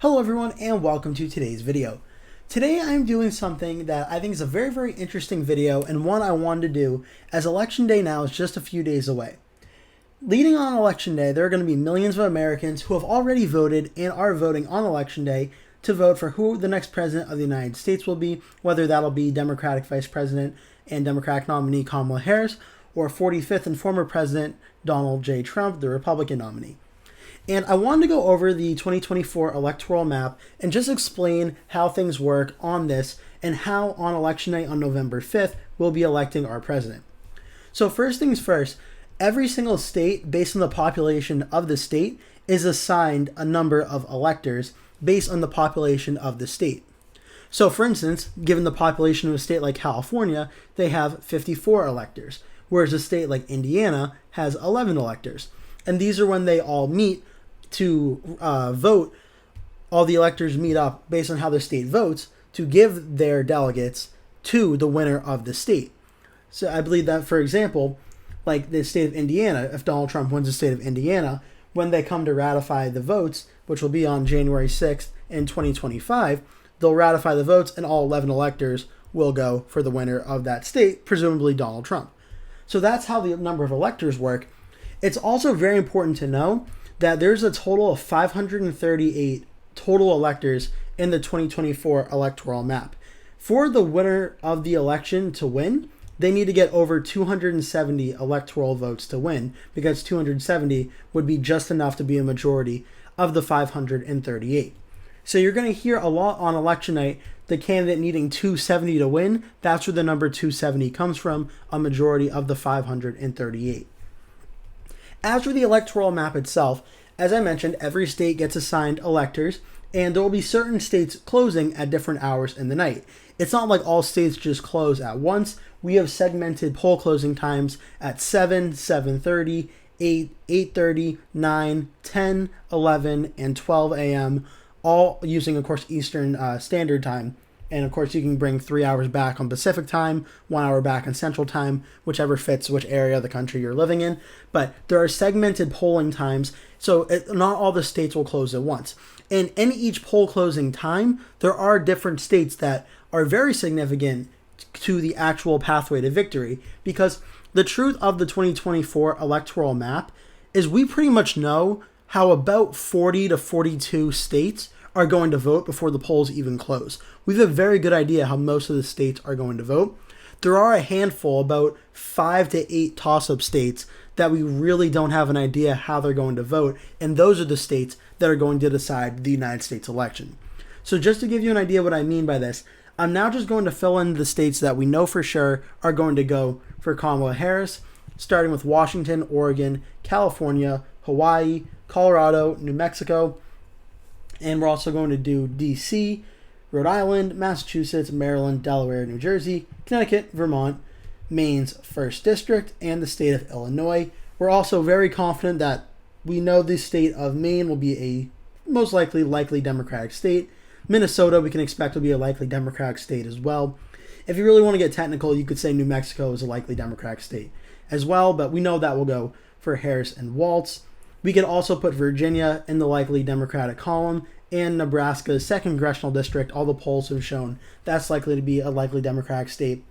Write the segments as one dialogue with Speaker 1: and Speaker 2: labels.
Speaker 1: Hello everyone and welcome to today's video. Today I'm doing something that I think is a very interesting video and one I wanted to do as election day now is just a few days away. Leading on election day, there are going to be millions of Americans who have already voted and are voting on election day to vote for who the next president of the United States will be, whether that'll be Democratic Vice President and Democratic nominee Kamala Harris or 45th and former President Donald J. Trump, the Republican nominee. And I wanted to go over the 2024 electoral map and just explain how things work on this and how on election night on November 5th we'll be electing our president. So first things first, every single state based on the population of the state is assigned a number of electors based on the population of the state. So for instance, given the population of a state like California, they have 54 electors, whereas a state like Indiana has 11 electors. And these are when they all meet to vote. All the electors meet up based on how the state votes to give their delegates to the winner of the state. So I believe that, for example, like the state of Indiana, if Donald Trump wins the state of Indiana, when they come to ratify the votes, which will be on January 6th in 2025, they'll ratify the votes and all 11 electors will go for the winner of that state, presumably Donald Trump. So that's how the number of electors work. It's also very important to know that there's a total of 538 total electors in the 2024 electoral map. For the winner of the election to win, they need to get over 270 electoral votes to win, because 270 would be just enough to be a majority of the 538. So you're going to hear a lot on election night, the candidate needing 270 to win. That's where the number 270 comes from, a majority of the 538. As for the electoral map itself, as I mentioned, every state gets assigned electors, and there will be certain states closing at different hours in the night. It's not like all states just close at once. We have segmented poll closing times at 7, 7:30, 8, 8:30, 9, 10, 11, and 12 a.m., all using, of course, Eastern Standard Time. And of course, you can bring 3 hours back on Pacific time, 1 hour back on Central Time, whichever fits which area of the country you're living in. But there are segmented polling times, so not all the states will close at once. And in each poll closing time, there are different states that are very significant to the actual pathway to victory, because the truth of the 2024 electoral map is we pretty much know how about 40 to 42 states are going to vote before the polls even close. We have a very good idea how most of the states are going to vote. There are a handful, about 5 to 8 toss-up states that we really don't have an idea how they're going to vote, and those are the states that are going to decide the United States election. So just to give you an idea what I mean by this, I'm now just going to fill in the states that we know for sure are going to go for Kamala Harris, starting with Washington, Oregon, California, Hawaii, Colorado, New Mexico, and we're also going to do D.C., Rhode Island, Massachusetts, Maryland, Delaware, New Jersey, Connecticut, Vermont, Maine's 1st District, and the state of Illinois. We're also very confident that we know the state of Maine will be a most likely Democratic state. Minnesota, we can expect will be a likely Democratic state as well. If you really want to get technical, you could say New Mexico is a likely Democratic state as well, but we know that will go for Harris and Walz. We could also put Virginia in the likely Democratic column, and Nebraska's 2nd Congressional District, all the polls have shown that's likely to be a likely Democratic state.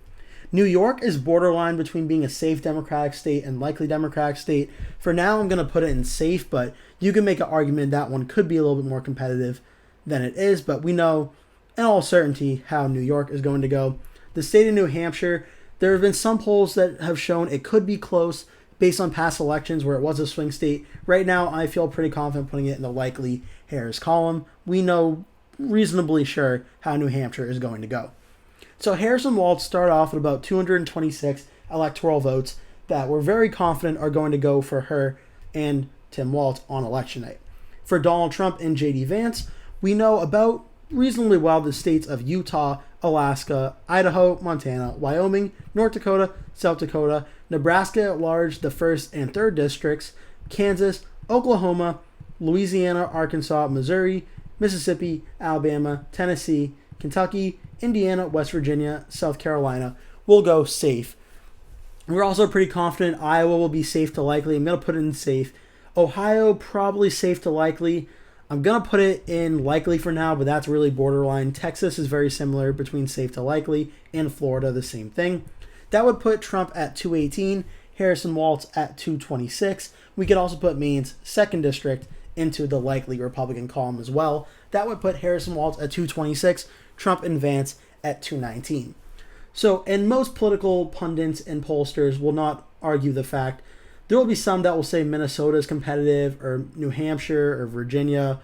Speaker 1: New York is borderline between being a safe Democratic state and likely Democratic state. For now, I'm going to put it in safe, but you can make an argument that one could be a little bit more competitive than it is, but we know in all certainty how New York is going to go. The state of New Hampshire, there have been some polls that have shown it could be close, based on past elections where it was a swing state. Right now, I feel pretty confident putting it in the likely Harris column. We know reasonably sure how New Hampshire is going to go. So Harris and Walz start off with about 226 electoral votes that we're very confident are going to go for her and Tim Walz on election night. For Donald Trump and J.D. Vance, we know about reasonably well the states of Utah, Alaska, Idaho, Montana, Wyoming, North Dakota, South Dakota, Nebraska at large, the 1st and 3rd districts, Kansas, Oklahoma, Louisiana, Arkansas, Missouri, Mississippi, Alabama, Tennessee, Kentucky, Indiana, West Virginia, South Carolina will go safe. We're also pretty confident Iowa will be safe to likely. I'm going to put it in safe. Ohio, probably safe to likely. I'm going to put it in likely for now, but that's really borderline. Texas is very similar between safe to likely, and Florida, the same thing. That would put Trump at 218, Harrison Walz at 226. We could also put Maine's 2nd District into the likely Republican column as well. That would put Harrison Walz at 226, Trump and Vance at 219. So, and most political pundits and pollsters will not argue the fact. There will be some that will say Minnesota is competitive, or New Hampshire, or Virginia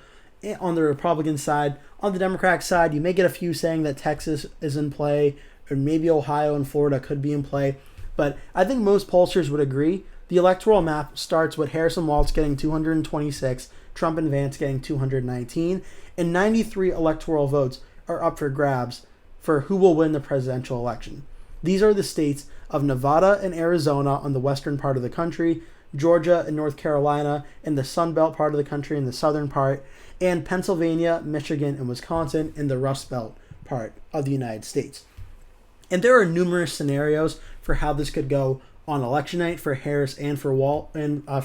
Speaker 1: on the Republican side. On the Democratic side, you may get a few saying that Texas is in play, or maybe Ohio and Florida could be in play. But I think most pollsters would agree. The electoral map starts with Harrison Walz getting 226, Trump and Vance getting 219, and 93 electoral votes are up for grabs for who will win the presidential election. These are the states of Nevada and Arizona on the western part of the country, Georgia and North Carolina in the Sun Belt part of the country in the southern part, and Pennsylvania, Michigan, and Wisconsin in the Rust Belt part of the United States. And there are numerous scenarios for how this could go on election night for Harris and for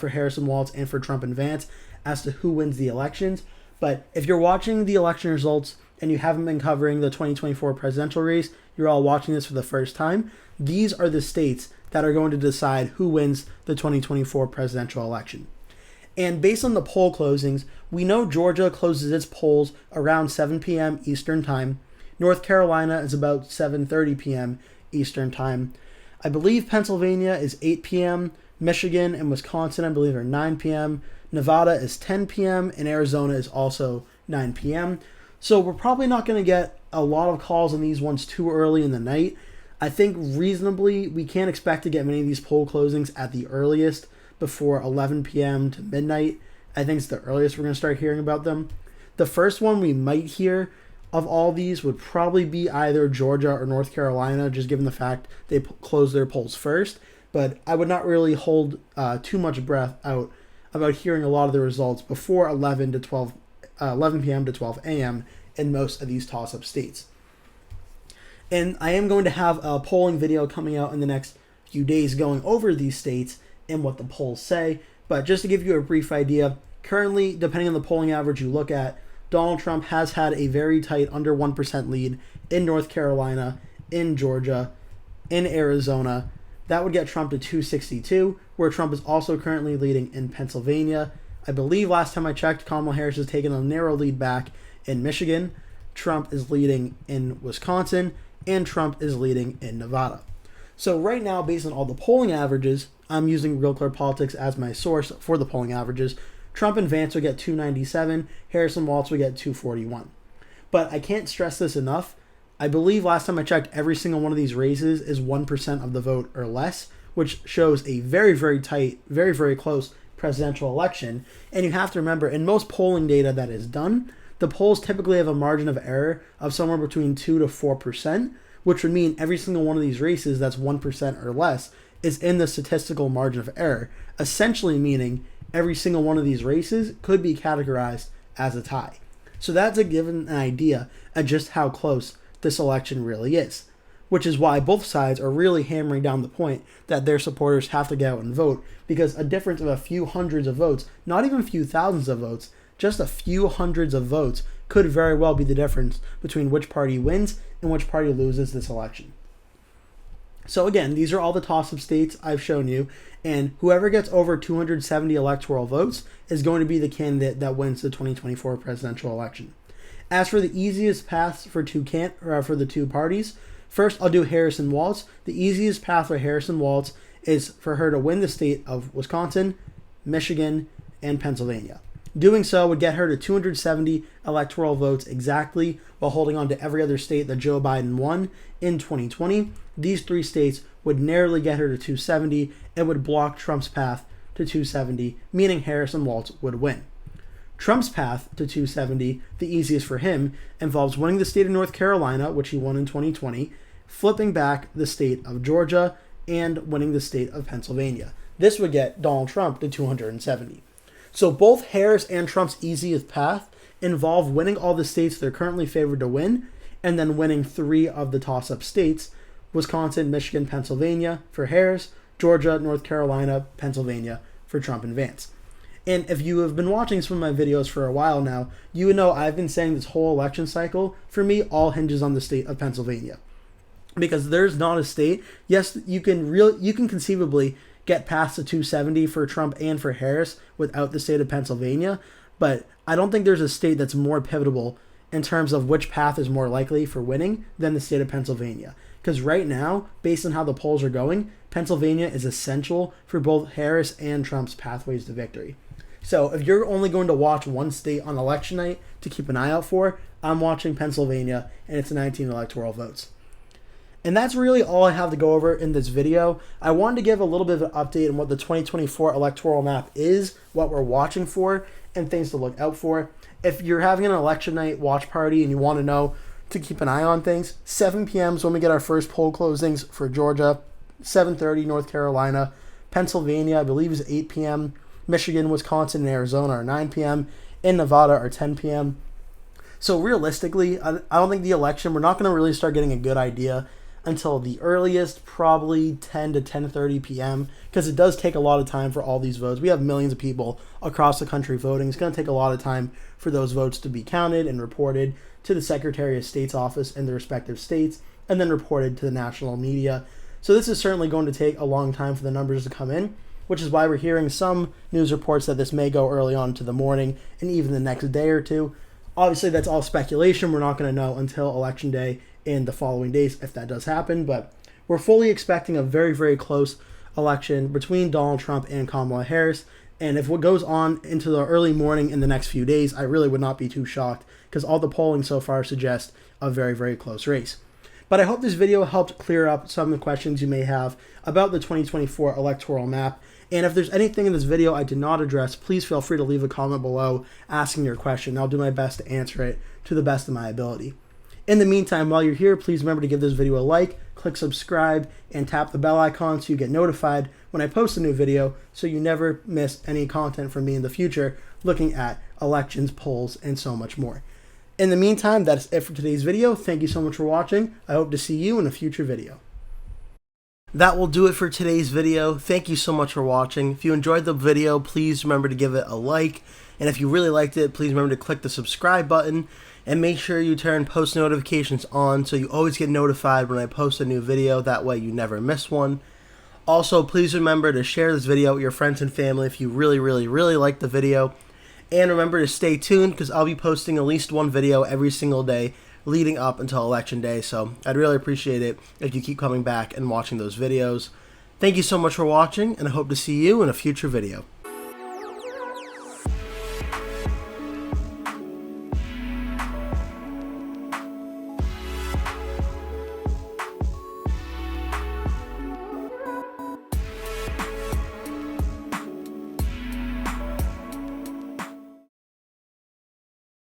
Speaker 1: Harrison Walz and for Trump and Vance as to who wins the elections. But if you're watching the election results and you haven't been covering the 2024 presidential race, you're all watching this for the first time, these are the states that are going to decide who wins the 2024 presidential election. And based on the poll closings, we know Georgia closes its polls around 7 p.m. Eastern Time. North Carolina is about 7:30 p.m. Eastern Time. I believe Pennsylvania is 8 p.m. Michigan and Wisconsin, I believe, are 9 p.m. Nevada is 10 p.m. and Arizona is also 9 p.m. So we're probably not going to get a lot of calls on these ones too early in the night. I think reasonably we can't expect to get many of these poll closings at the earliest before 11 p.m. to midnight. I think it's the earliest we're going to start hearing about them. The first one we might hear of all these would probably be either Georgia or North Carolina, just given the fact they closed their polls first. But I would not really hold too much breath out about hearing a lot of the results before 11 p.m. to 12 a.m. in most of these toss-up states. And I am going to have a polling video coming out in the next few days going over these states and what the polls say. But just to give you a brief idea, currently, depending on the polling average you look at, Donald Trump has had a very tight under 1% lead in North Carolina, in Georgia, in Arizona. That would get Trump to 262, where Trump is also currently leading in Pennsylvania. I believe last time I checked, Kamala Harris has taken a narrow lead back in Michigan. Trump is leading in Wisconsin, and Trump is leading in Nevada. So right now, based on all the polling averages, I'm using Real Clear Politics as my source for the polling averages. Trump and Vance will get 297, Harrison Walz will get 241. But I can't stress this enough. I believe last time I checked, every single one of these races is 1% of the vote or less, which shows a very, very tight, very, very close presidential election. And you have to remember, in most polling data that is done, the polls typically have a margin of error of somewhere between 2 to 4%, which would mean every single one of these races that's 1% or less is in the statistical margin of error, essentially meaning every single one of these races could be categorized as a tie. So that's a given an idea of just how close this election really is, which is why both sides are really hammering down the point that their supporters have to get out and vote, because a difference of a few hundreds of votes, not even a few thousands of votes, just a few hundreds of votes could very well be the difference between which party wins and which party loses this election. So again, these are all the toss-up states I've shown you, and whoever gets over 270 electoral votes is going to be the candidate that wins the 2024 presidential election. As for the easiest paths for the two parties, first I'll do Harrison Walz. The easiest path for Harrison Walz is for her to win the state of Wisconsin, Michigan, and Pennsylvania. Doing so would get her to 270 electoral votes exactly, while holding on to every other state that Joe Biden won in 2020. These three states would narrowly get her to 270 and would block Trump's path to 270, meaning Harrison Walz would win. Trump's path to 270, the easiest for him, involves winning the state of North Carolina, which he won in 2020, flipping back the state of Georgia, and winning the state of Pennsylvania. This would get Donald Trump to 270. So both Harris and Trump's easiest path involve winning all the states they're currently favored to win, and then winning three of the toss-up states: Wisconsin, Michigan, Pennsylvania for Harris, Georgia, North Carolina, Pennsylvania for Trump and Vance. And if you have been watching some of my videos for a while now, you would know I've been saying this whole election cycle, for me, all hinges on the state of Pennsylvania. Because there's not a state, yes, you can conceivably get past the 270 for Trump and for Harris without the state of Pennsylvania, but I don't think there's a state that's more pivotal in terms of which path is more likely for winning than the state of Pennsylvania. Because right now, based on how the polls are going, Pennsylvania is essential for both Harris and Trump's pathways to victory. So if you're only going to watch one state on election night to keep an eye out for, I'm watching Pennsylvania, and it's 19 electoral votes. And that's really all I have to go over in this video. I wanted to give a little bit of an update on what the 2024 electoral map is, what we're watching for, and things to look out for. If you're having an election night watch party and you want to know to keep an eye on things, 7 p.m. is when we get our first poll closings for Georgia, 7:30 North Carolina, Pennsylvania, I believe is 8 p.m., Michigan, Wisconsin, and Arizona are 9 p.m., in Nevada are 10 p.m. So realistically, I don't think the election, we're not going to really start getting a good idea until the earliest, probably 10 to 10:30 p.m., because it does take a lot of time for all these votes. We have millions of people across the country voting. It's going to take a lot of time for those votes to be counted and reported to the Secretary of State's office in the respective states, and then reported to the national media. So this is certainly going to take a long time for the numbers to come in, which is why we're hearing some news reports that this may go early on to the morning and even the next day or two. Obviously, that's all speculation. We're not going to know until Election Day in the following days if that does happen, but we're fully expecting a very, very close election between Donald Trump and Kamala Harris. And if what goes on into the early morning in the next few days, I really would not be too shocked, because all the polling so far suggests a very, very close race. But I hope this video helped clear up some of the questions you may have about the 2024 electoral map. And if there's anything in this video I did not address, please feel free to leave a comment below asking your question. I'll do my best to answer it to the best of my ability. In the meantime, while you're here, please remember to give this video a like, click subscribe, and tap the bell icon so you get notified when I post a new video, so you never miss any content from me in the future looking at elections, polls, and so much more. In the meantime, that's it for today's video. Thank you so much for watching. I hope to see you in a future video. That will do it for today's video. Thank you so much for watching. If you enjoyed the video, please remember to give it a like. And if you really liked it, please remember to click the subscribe button. And make sure you turn post notifications on so you always get notified when I post a new video. That way you never miss one. Also, please remember to share this video with your friends and family if you really, really, really like the video. And remember to stay tuned, because I'll be posting at least one video every single day leading up until Election Day. So I'd really appreciate it if you keep coming back and watching those videos. Thank you so much for watching, and I hope to see you in a future video.